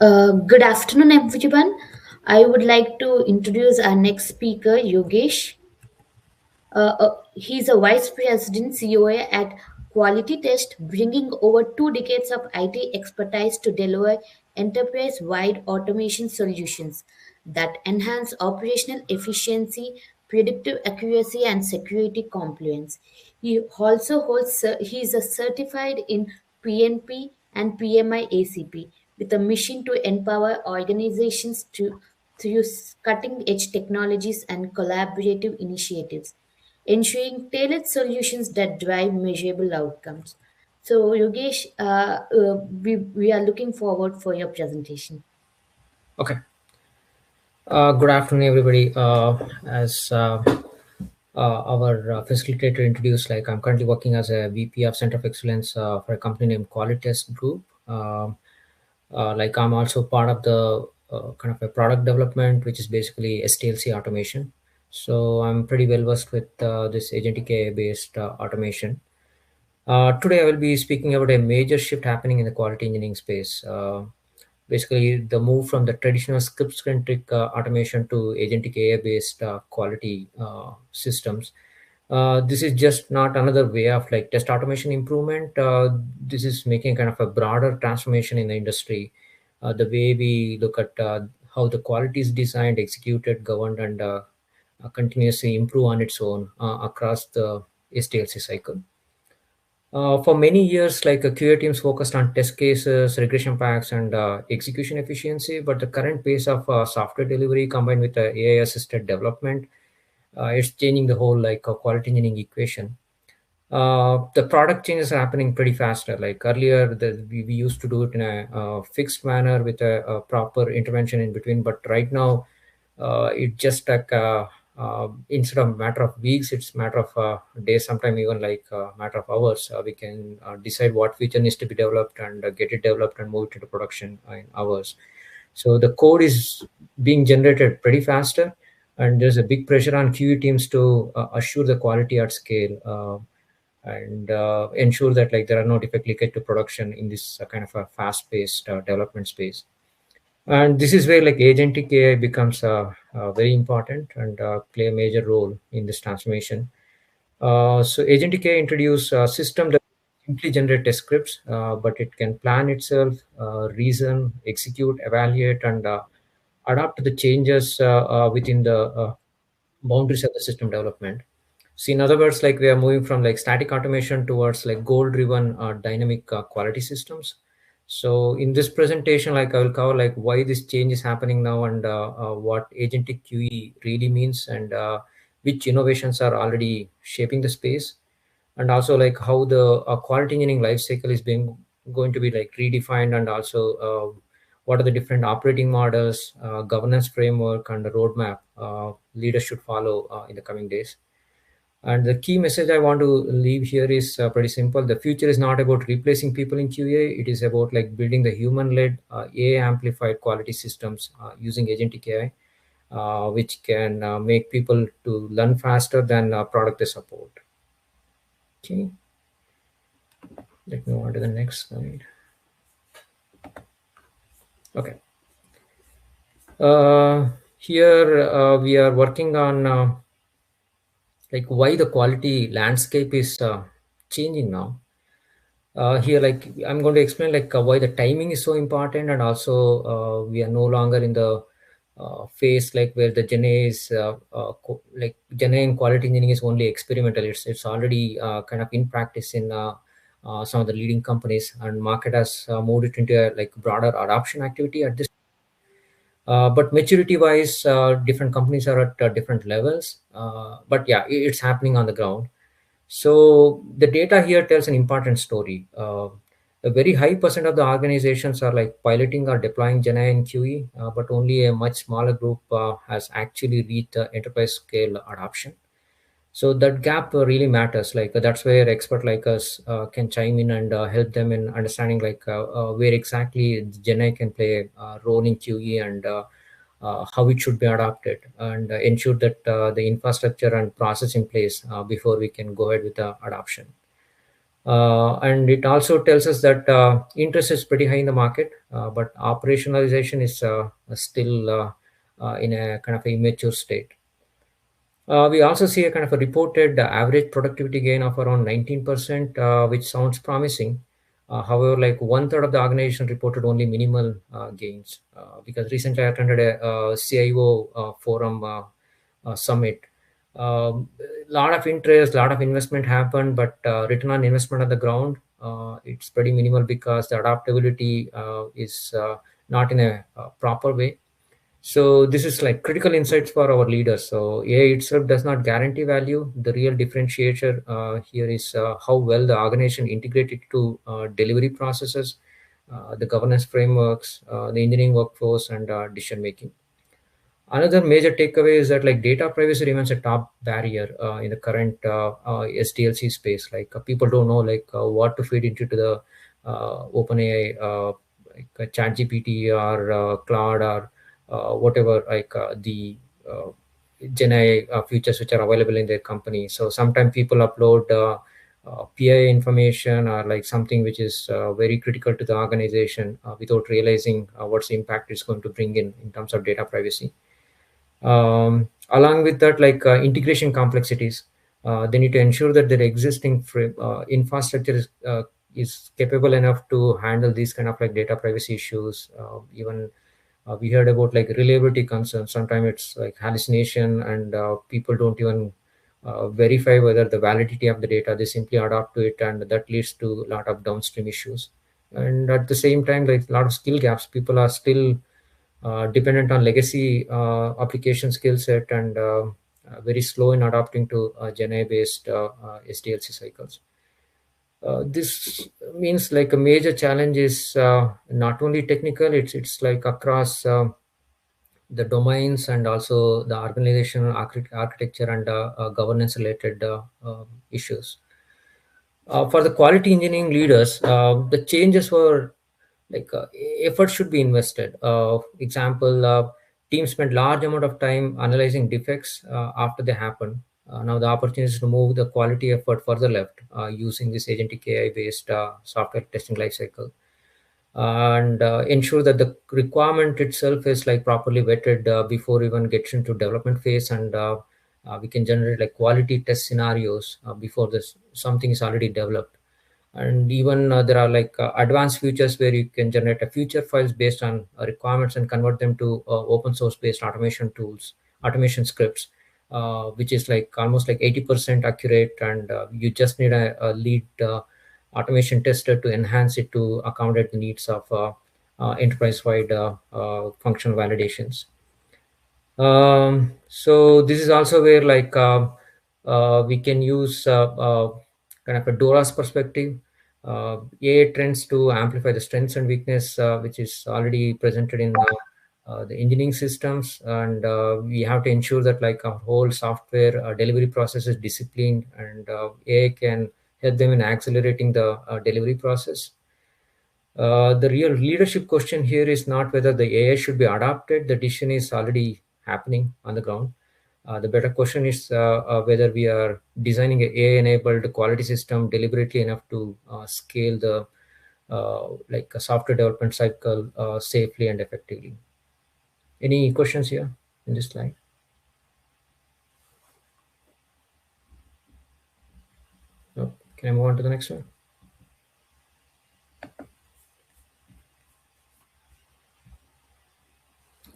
Good afternoon, everyone. I would like to introduce our next speaker, Yogeesh. He's a vice president COA at Quality Test, bringing over 2 decades of IT expertise to deliver enterprise wide automation solutions that enhance operational efficiency, predictive accuracy, and security compliance. He is a certified in PNP and PMI ACP with a mission to empower organizations to use cutting edge technologies and collaborative initiatives ensuring tailored solutions that drive measurable outcomes. So, Yogesh, we are looking forward for your presentation. Okay. Good afternoon, everybody. As our facilitator introduced, I'm currently working as a VP of Center of Excellence for a company named Qualitest Group. I'm also part of the kind of a product development, which is basically STLC automation. So I'm pretty well versed with this Agentic AI-based automation. Today, I will be speaking about a major shift happening in the quality engineering space. Basically, the move from the traditional script-centric automation to agentic AI-based quality systems. This is just not another way of test automation improvement. This is making kind of a broader transformation in the industry. The way we look at how the quality is designed, executed, governed, and continuously improve on its own across the SDLC cycle. For many years, QA teams focused on test cases, regression packs, and execution efficiency. But the current pace of software delivery combined with AI-assisted development, it's changing the whole quality engineering equation. The product changes are happening pretty faster. Like earlier, we used to do it in a fixed manner with a proper intervention in between. But right now, it just instead of matter of weeks, it's matter of days, sometimes even matter of hours. We can decide what feature needs to be developed and get it developed and move it into production in hours. So the code is being generated pretty faster, and there's a big pressure on QE teams to assure the quality at scale. And ensure that there are no defect leakage to production in this kind of a fast-paced development space. And this is where agentic AI becomes very important and play a major role in this transformation. So agentic AI introduce a system that simply generate test scripts, but it can plan itself, reason, execute, evaluate, and adapt to the changes within the boundaries of the system development. So in other words, we are moving from static automation towards goal-driven dynamic quality systems. So in this presentation, I will cover why this change is happening now and what agentic QE really means and which innovations are already shaping the space, and also how the quality engineering life cycle is being going to be redefined, and also what are the different operating models, governance framework, and the roadmap leaders should follow in the coming days. And the key message I want to leave here is pretty simple. The future is not about replacing people in QA. It is about building the human-led AI-amplified quality systems using agentic AI, which can make people to learn faster than product they support. Okay, let me move on to the next slide. Okay. Here we are working on why the quality landscape is changing now. Here I'm going to explain why the timing is so important, and also we are no longer in the phase where the Gen A is Gen A in quality engineering is only experimental. It's already kind of in practice in some of the leading companies, and market has moved it into a broader adoption activity at this. But maturity wise, different companies are at different levels. But yeah, it's happening on the ground. So the data here tells an important story. A very high percent of the organizations are piloting or deploying Gen AI in QE, but only a much smaller group has actually reached enterprise scale adoption. So that gap really matters. That's where expert like us can chime in and help them in understanding where exactly Gen AI can play a role in QE, and how it should be adopted, and ensure that the infrastructure and process in place before we can go ahead with the adoption. And it also tells us that interest is pretty high in the market, but operationalization is still in a kind of a immature state. We also see a kind of a reported average productivity gain of around 19%, which sounds promising. However, like one third of the organization reported only minimal gains. Because recently I attended a, CIO forum summit. Lot of interest, lot of investment happened, but return on investment on the ground, it's pretty minimal because the adaptability is not in a proper way. So this is like critical insights for our leaders. So AI itself does not guarantee value. The real differentiator here is how well the organization integrated to delivery processes, the governance frameworks, the engineering workflows, and decision making. Another major takeaway is that like data privacy remains a top barrier in the current SDLC space. Like people don't know like what to feed into the OpenAI, like ChatGPT or Claude or whatever like the Gen AI features which are available in their company. So sometimes people upload PI information or like something which is very critical to the organization without realizing what's the impact it's going to bring in terms of data privacy. Along with that, like integration complexities, they need to ensure that their existing infrastructure is capable enough to handle these kind of like data privacy issues. Even we heard about like reliability concerns. Sometimes it's like hallucination, and people don't even verify whether the validity of the data. They simply adapt to it, and that leads to a lot of downstream issues. And at the same time, like a lot of skill gaps, people are still dependent on legacy application skill set, and very slow in adapting to Gen AI based SDLC cycles. This means like a major challenge is not only technical, it's like across the domains and also the organizational architecture and governance related issues. For the quality engineering leaders, the changes were like effort should be invested. Example, teams spend large amount of time analyzing defects after they happen. Now the opportunity is to move the quality effort further left using this agentic AI based software testing lifecycle, and ensure that the requirement itself is like properly vetted before even gets into development phase, and we can generate like quality test scenarios before this something is already developed. And even there are like advanced features where you can generate a future files based on requirements and convert them to open source based automation tools, automation scripts, which is like almost like 80% accurate, and you just need a lead automation tester to enhance it to accommodate the needs of enterprise-wide functional validations. So this is also where like we can use kind of a Dora's perspective. AI trends to amplify the strengths and weakness, which is already presented in the engineering systems, and we have to ensure that like our whole software delivery process is disciplined, and AI can help them in accelerating the delivery process. The real leadership question here is not whether the AI should be adopted. The decision is already happening on the ground. The better question is whether we are designing an AI-enabled quality system deliberately enough to scale the like a software development cycle safely and effectively. Any questions here in this slide? No. Can I move on to the next one?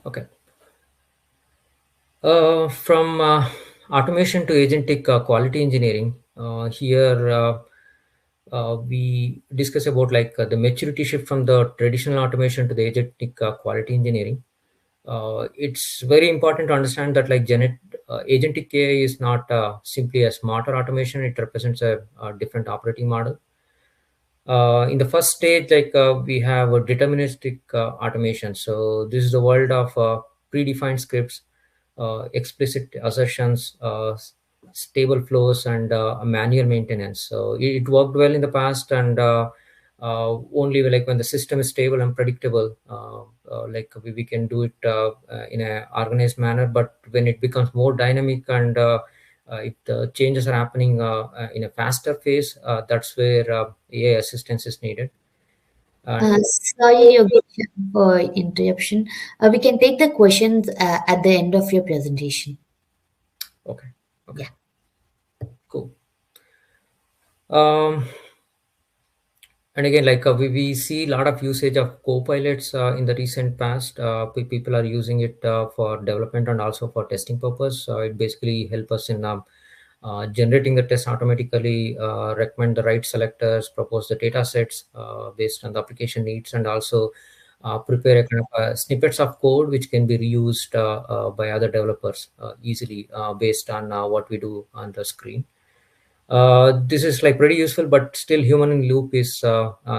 Okay. From automation to agentic quality engineering, here we discuss about like the maturity shift from the traditional automation to the agentic quality engineering. It's very important to understand that like agentic AI is not simply a smarter automation. It represents a different operating model. In the first stage, like we have a deterministic automation. So this is the world of predefined scripts, explicit assertions, stable flows, and manual maintenance. So it worked well in the past, and only like when the system is stable and predictable, like we can do it in a organized manner. But when it becomes more dynamic and If the changes are happening in a faster phase, that's where AI assistance is needed. And Sorry, Yogeesh, for interruption. We can take the questions at the end of your presentation. okay, okay, Yeah. cool. Um, and again, like we see a lot of usage of co-pilots in the recent past. People are using it for development and also for testing purpose. It basically help us in generating the test automatically, recommend the right selectors, propose the data sets based on the application needs, and also prepare a kind of snippets of code which can be reused by other developers easily based on what we do on the screen. This is like pretty useful, but still human in loop is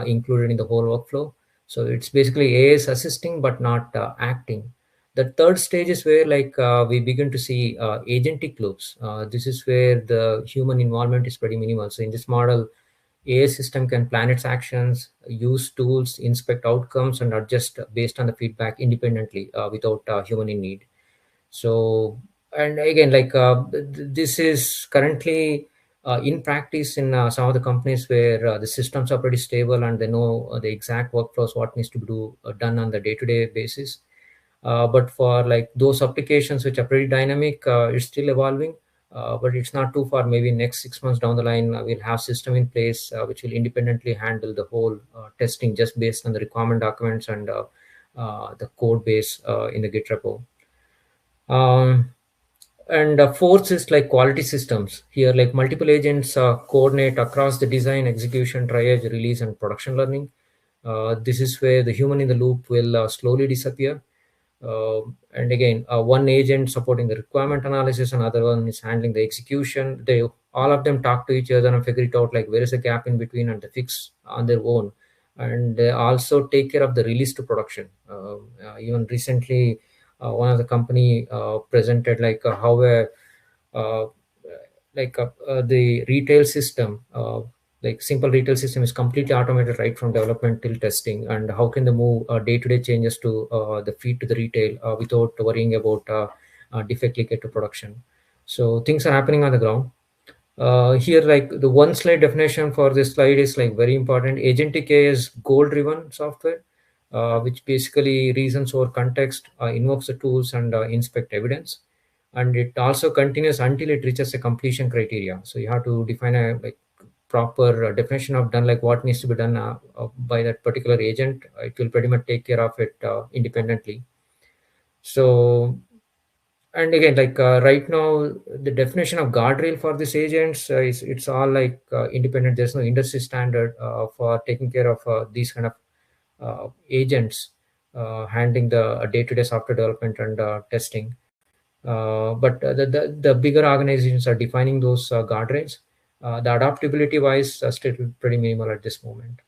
included in the whole workflow. So it's basically AI is assisting but not acting. The third stage is where like we begin to see agentic loops. This is where the human involvement is pretty minimal. So in this model, AI system can plan its actions, use tools, inspect outcomes, and adjust based on the feedback independently without human in need. So, and again, like this is currently in practice in some of the companies where the systems are pretty stable and they know the exact workflows what needs to be done on the day-to-day basis. But for like those applications which are pretty dynamic, it's still evolving. But it's not too far. Maybe next 6 months down the line, we'll have system in place which will independently handle the whole testing just based on the requirement documents and the code base in the Git repo. Um, and fourth is like quality systems. Here, like multiple agents coordinate across the design, execution, triage, release, and production learning. This is where the human in the loop will slowly disappear. And again, one agent supporting the requirement analysis, another one is handling the execution. They all of them talk to each other and figure it out like where is the gap in between and they fix on their own. And they also take care of the release to production. Even recently, one of the company presented like how uh, the retail system like simple retail system is completely automated right from development till testing, and how can they move day-to-day changes to the feed to the retail without worrying about defect leakage to production. So things are happening on the ground. Here, like the one slide definition for this slide is like very important. Agentic AI is goal-driven software, which basically reasons over context, invokes the tools, and inspect evidence. And it also continues until it reaches a completion criteria. So you have to define a like proper definition of done, like what needs to be done by that particular agent. It will pretty much take care of it independently. So, and again, like right now the definition of guardrail for these agents is it's all like independent. There's no industry standard for taking care of these kind of agents handling the day-to-day software development and testing. But the bigger organizations are defining those guardrails. The adaptability wise still pretty minimal at this moment.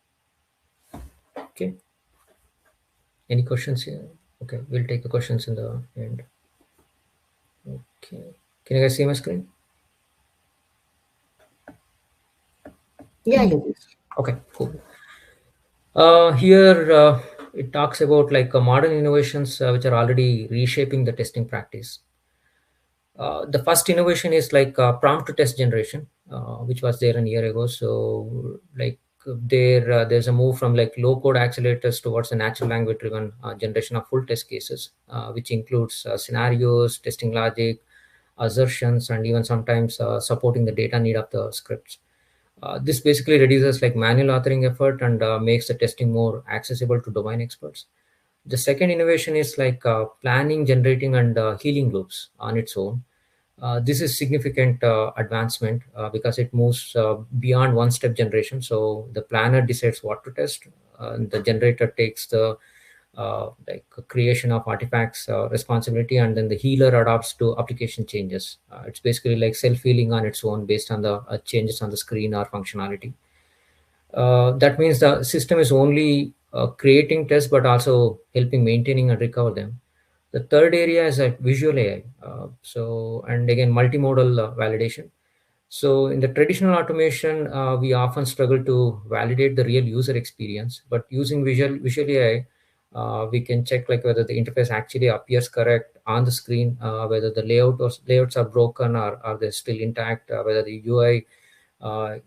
Okay, any questions here? Okay, we'll take the questions in the end. Okay, can you guys see my screen? Yeah, Yogeesh. Okay, cool. Here it talks about like modern innovations which are already reshaping the testing practice. The first innovation is like prompt to test generation, which was there a year ago. So like there's a move from like low code accelerators towards a natural language driven generation of full test cases, which includes scenarios, testing logic, assertions, and even sometimes supporting the data need of the scripts. This basically reduces like manual authoring effort and makes the testing more accessible to domain experts. The second innovation is like planning, generating, and healing loops on its own. This is significant advancement because it moves beyond one step generation. So the planner decides what to test, the generator takes the like creation of artifacts responsibility, and then the healer adapts to application changes. It's basically like self-healing on its own based on the changes on the screen or functionality. That means the system is only creating tests but also helping maintaining and recover them. The third area is visual AI. And again, multimodal validation. So in the traditional automation, we often struggle to validate the real user experience, but using visual AI, We can check like whether the interface actually appears correct on the screen, whether the layouts are broken or are they still intact, whether the UI, uh,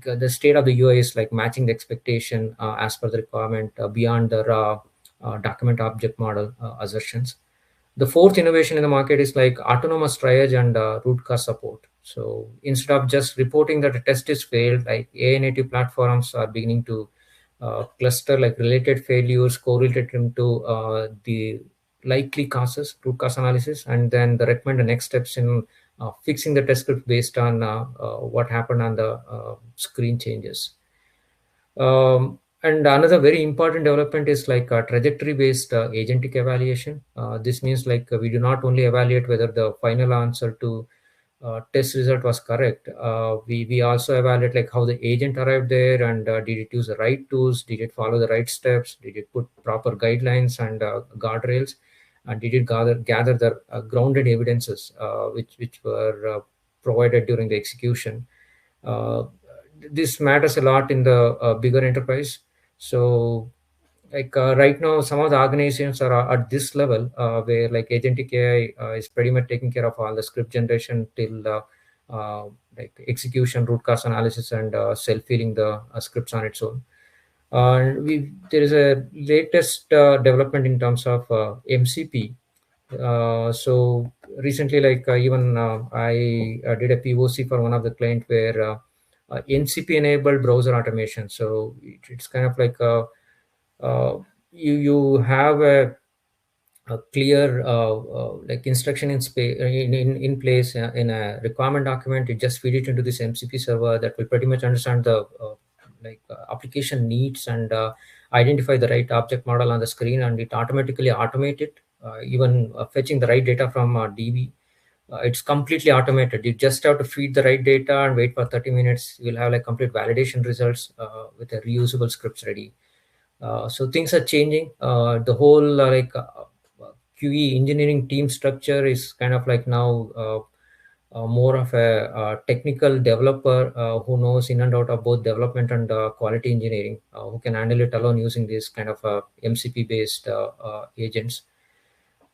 the state of the UI is like matching the expectation as per the requirement beyond the raw document object model assertions. The fourth innovation in the market is like autonomous triage and root cause support. So instead of just reporting that a test is failed, like AI native platforms are beginning to cluster like related failures, correlate them to the likely causes, root cause analysis, and then the recommend the next steps in fixing the test script based on what happened on the screen changes. And another very important development is like trajectory-based agentic evaluation. This means like we do not only evaluate whether the final answer to test result was correct. We also evaluate like how the agent arrived there, and did it use the right tools, did it follow the right steps, did it put proper guidelines and guardrails, and did it gather the grounded evidences which were provided during the execution. Uh, this matters a lot in the bigger enterprise. So like right now some of the organizations are at this level where like agentic AI is pretty much taking care of all the script generation till uh, like execution, root cause analysis, and self-healing the scripts on its own. There is a latest development in terms of MCP. So recently, like even I did a POC for one of the client where NCP enabled browser automation. So it's kind of like you have a clear like instruction in place in a requirement document. You just feed it into this MCP server that will pretty much understand the application needs and identify the right object model on the screen, and it automatically automate it, even fetching the right data from DB. It's completely automated. You just have to feed the right data and wait for 30 minutes. You'll have like complete validation results with a reusable scripts ready. So things are changing. The whole QE engineering team structure is kind of like now more of a technical developer who knows in and out of both development and quality engineering, who can handle it alone using these kind of MCP based agents.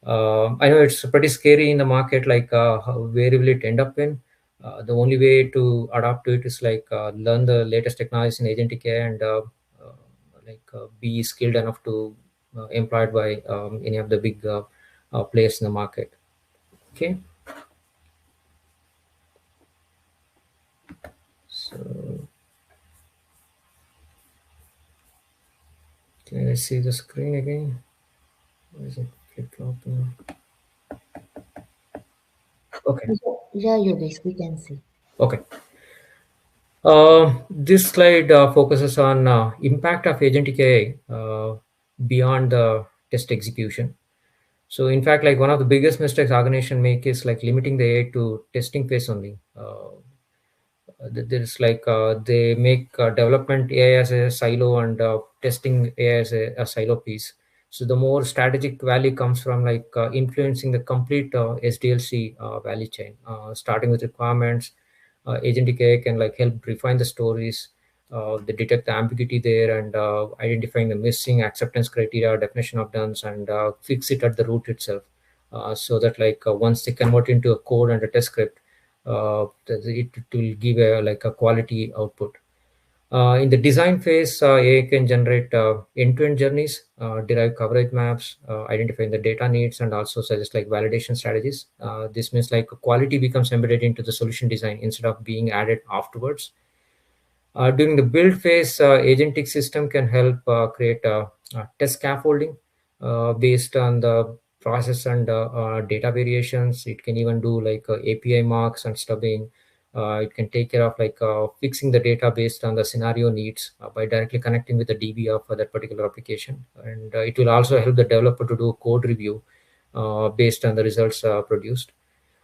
I know it's pretty scary in the market, like where will it end up in? The only way to adapt to it is like learn the latest technologies in agentic AI and be skilled enough to employed by any of the big players in the market. Okay, so can I see the screen again? Or is it flip-flopping? Okay, Yeah, Yogesh, we can see. okay. This slide focuses on impact of agentic AI beyond the test execution. So, in fact, like one of the biggest mistakes organization make is like limiting the AI to testing phase only. There's like they make development AI as a silo and testing AI as a silo piece. So the more strategic value comes from like influencing the complete SDLC value chain, starting with requirements. Agentic AI can like help refine the stories, they detect the ambiguity there, and identifying the missing acceptance criteria, definition of done, and fix it at the root itself. So that like once they convert into a code and a test script, it will give a like a quality output. In the design phase, AI can generate end-to-end journeys, derive coverage maps, identifying the data needs, and also suggest like validation strategies. This means like quality becomes embedded into the solution design instead of being added afterwards. During the build phase, agentic system can help create test scaffolding based on the process and data variations. It can even do like API marks and stubbing. It can take care of like fixing the data based on the scenario needs by directly connecting with the DB of that particular application. And it will also help the developer to do code review based on the results produced.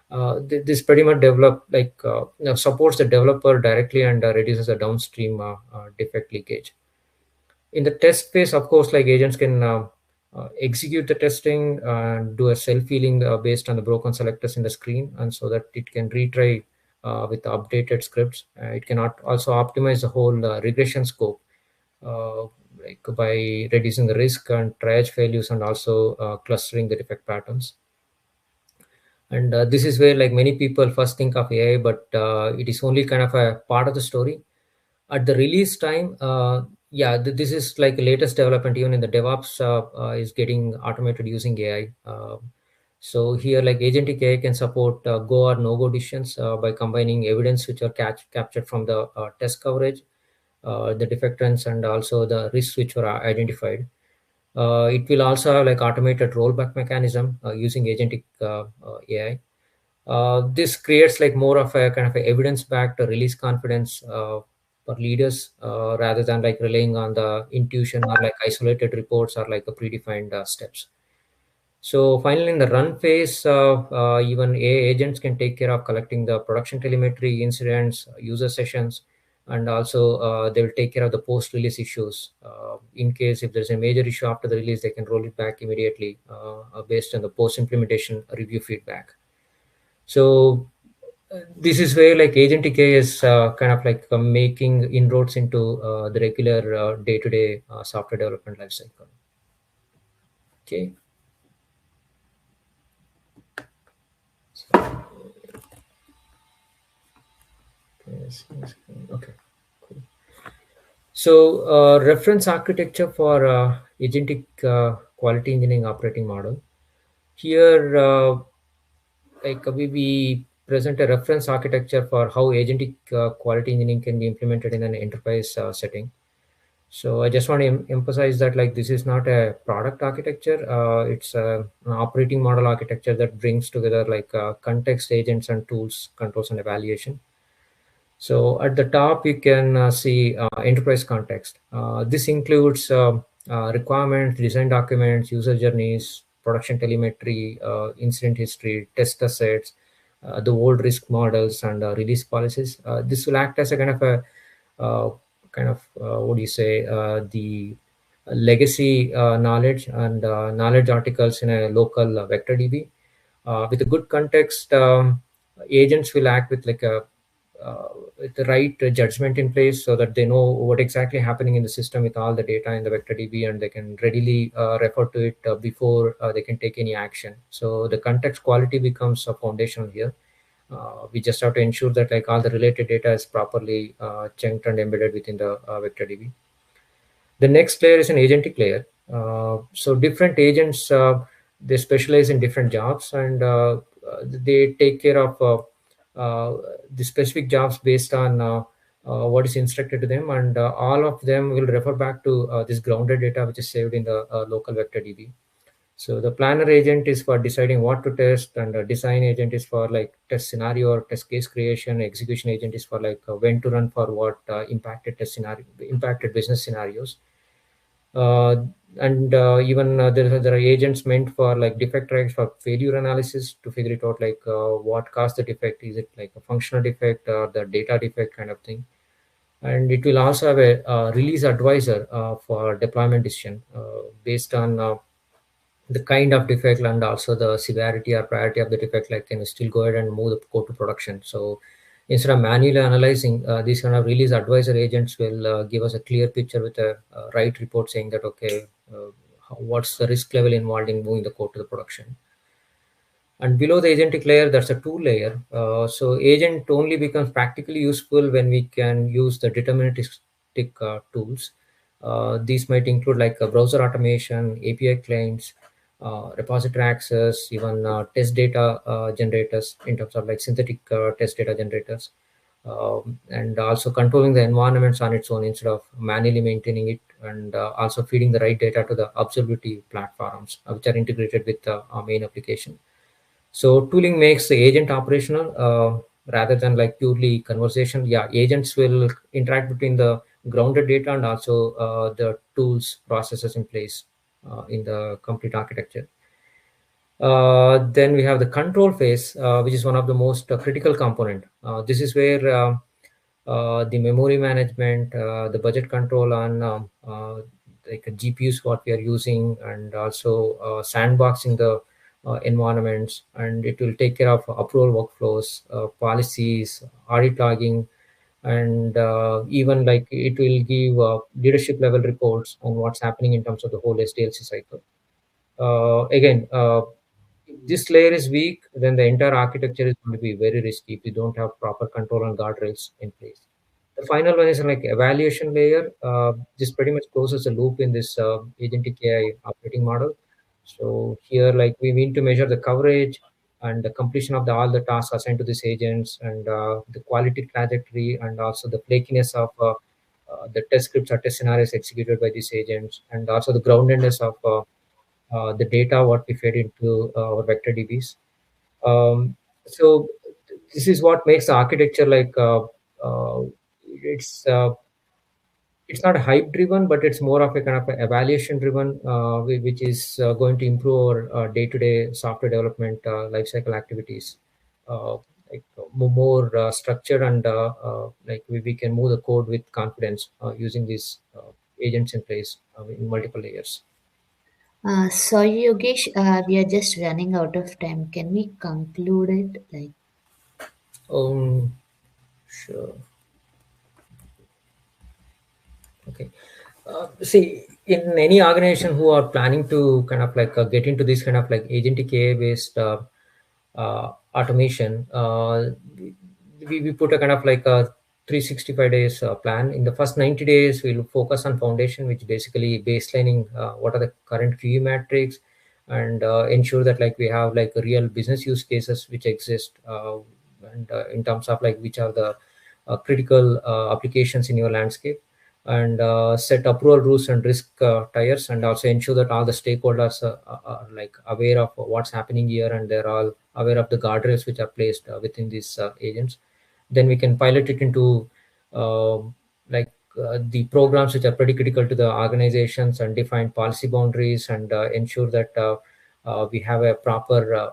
This pretty much supports the developer directly and reduces the downstream defect leakage. In the test phase, of course, like agents can execute the testing and do a self-healing based on the broken selectors in the screen, and so that it can retry with the updated scripts. It cannot also optimize the whole regression scope, uh, like by reducing the risk and triage failures and also clustering the defect patterns. And this is where like many people first think of AI, but it is only kind of a part of the story. At the release time, this is like the latest development. Even in the DevOps is getting automated using AI. So here, like agentic AI can support go or no go decisions by combining evidence which are captured from the test coverage, the defect trends, and also the risks which were identified. It will also have like automated rollback mechanism using agentic AI. This creates like more of a kind of a evidence-backed release confidence for leaders rather than like relying on the intuition or like isolated reports or like a predefined steps. So finally, in the run phase, even AI agents can take care of collecting the production telemetry, incidents, user sessions, and also they will take care of the post-release issues. In case if there's a major issue after the release, they can roll it back immediately based on the post-implementation review feedback. So this is where like agentic AI is kind of like making inroads into the regular day-to-day software development lifecycle. Okay. Yes, yes, okay. Cool. So, reference architecture for agentic quality engineering operating model. Here, we present a reference architecture for how agentic quality engineering can be implemented in an enterprise setting. So I just want to emphasize that like this is not a product architecture. It's an operating model architecture that brings together like context agents and tools, controls, and evaluation. So at the top, you can see enterprise context. This includes requirements, design documents, user journeys, production telemetry, incident history, test assets, the old risk models, and release policies. This will act as a kind of a what do you say, the legacy knowledge and knowledge articles in a local vector DB. With a good context, agents will act with like a with the right judgment in place so that they know what exactly happening in the system with all the data in the vector DB, and they can readily refer to it before they can take any action. So the context quality becomes a foundational here. We just have to ensure that like all the related data is properly chunked and embedded within the vector DB. The next layer is an agentic layer. So different agents, they specialize in different jobs, and they take care of the specific jobs based on what is instructed to them, and all of them will refer back to this grounded data which is saved in the local vector DB. So the planner agent is for deciding what to test, and design agent is for like test scenario or test case creation. Execution agent is for like when to run for what impacted test scenario, impacted business scenarios. uh, and even there are agents meant for like defect tracks for failure analysis to figure it out, like what caused the defect. Is it like a functional defect or the data defect kind of thing? And it will also have a release advisor for deployment decision based on the kind of defect and also the severity or priority of the defect, like can you still go ahead and move the code to production. So instead of manually analyzing, these kind of release advisor agents will give us a clear picture with a right report saying that okay, what's the risk level involved in moving the code to the production. And below the agentic layer, that's a tool layer. So agent only becomes practically useful when we can use the deterministic tools. These might include like browser automation, API clients, repository access, even test data generators in terms of like synthetic test data generators, and also controlling the environments on its own instead of manually maintaining it, and also feeding the right data to the observability platforms which are integrated with our main application. So tooling makes the agent operational rather than like purely conversational. Yeah, agents will interact between the grounded data and also the tools processes in place in the complete architecture. Then we have the control phase, which is one of the most critical component. This is where the memory management, the budget control on like GPUs, what we are using, and also sandboxing the environments, and it will take care of approval workflows, policies, audit logging, and even like it will give leadership level reports on what's happening in terms of the whole SDLC cycle. Again, if this layer is weak, then the entire architecture is going to be very risky if you don't have proper control and guardrails in place. The final one is like evaluation layer. This pretty much closes the loop in this agentic AI operating model. So here, like we need to measure the coverage and the completion of all the tasks assigned to these agents, and the quality trajectory, and also the flakiness of the test scripts or test scenarios executed by these agents, and also the groundedness of the data what we fed into our vector DBs. Um, so this is what makes the architecture like it's it's not hype driven, but it's more of a kind of a evaluation driven, which is going to improve our day-to-day software development lifecycle activities, like more structured, and like we can move the code with confidence using these agents in place in multiple layers. Sorry, Yogesh, we are just running out of time. Can we conclude it? Like, Um, sure. Okay. See, in any organization who are planning to kind of like get into this kind of like agentic AI based automation, we put a kind of like a 365 days plan. In the first 90 days, we'll focus on foundation, which basically baselining what are the current QE metrics, and ensure that like we have like real business use cases which exist, and in terms of like which are the critical applications in your landscape, and set approval rules and risk tiers, and also ensure that all the stakeholders are like aware of what's happening here, and they're all aware of the guardrails which are placed within these agents. Then we can pilot it into uh, like the programs which are pretty critical to the organizations, and define policy boundaries, and ensure that we have a proper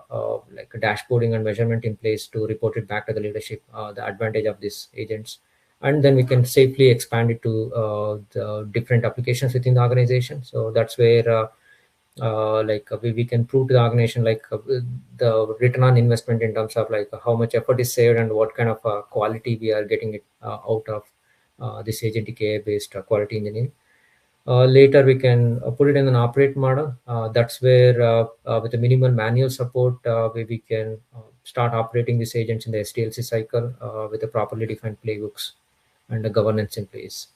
like dashboarding and measurement in place to report it back to the leadership, the advantage of these agents. And then we can safely expand it to the different applications within the organization. So that's where like we can prove to the organization like the return on investment in terms of like how much effort is saved, and what kind of quality we are getting it out of this agentic AI based quality engineering. Later, we can put it in an operate model. That's where, with a minimal manual support, we can start operating these agents in the SDLC cycle with the properly defined playbooks and the governance in place.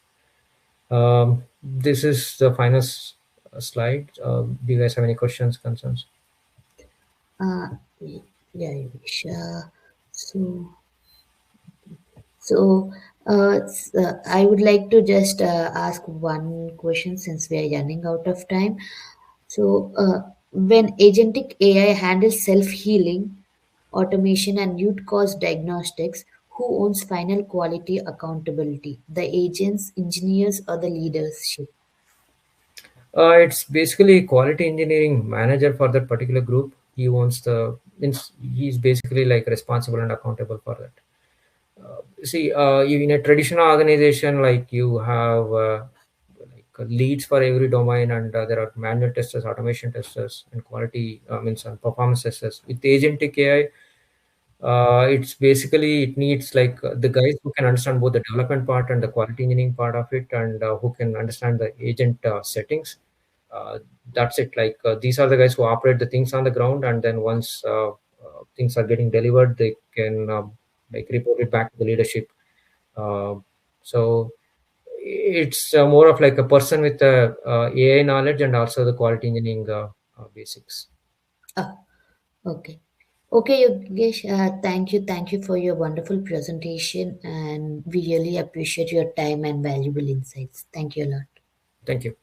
This is the final slide. Do you guys have any questions, concerns? uh, yeah, Yogesh. So, so I would like to just ask one question since we are running out of time. So, when agentic AI handles self healing, automation, and root cause diagnostics, who owns final quality accountability? The agents, engineers, or the leadership? It's basically quality engineering manager for that particular group. He owns the, means he's basically like responsible and accountable for that. See, in a traditional organization, like you have like leads for every domain, and there are manual testers, automation testers, and quality means and performance testers. With agentic AI, it's basically it needs like the guys who can understand both the development part and the quality engineering part of it, and who can understand the agent settings. Uh, that's it. Like these are the guys who operate the things on the ground, and then once things are getting delivered, they can like report it back to the leadership. Uh, so it's more of like a person with AI knowledge, and also the quality engineering basics. Ah, okay. Okay, Yogesh, thank you for your wonderful presentation, and we really appreciate your time and valuable insights. Thank you a lot. Thank you.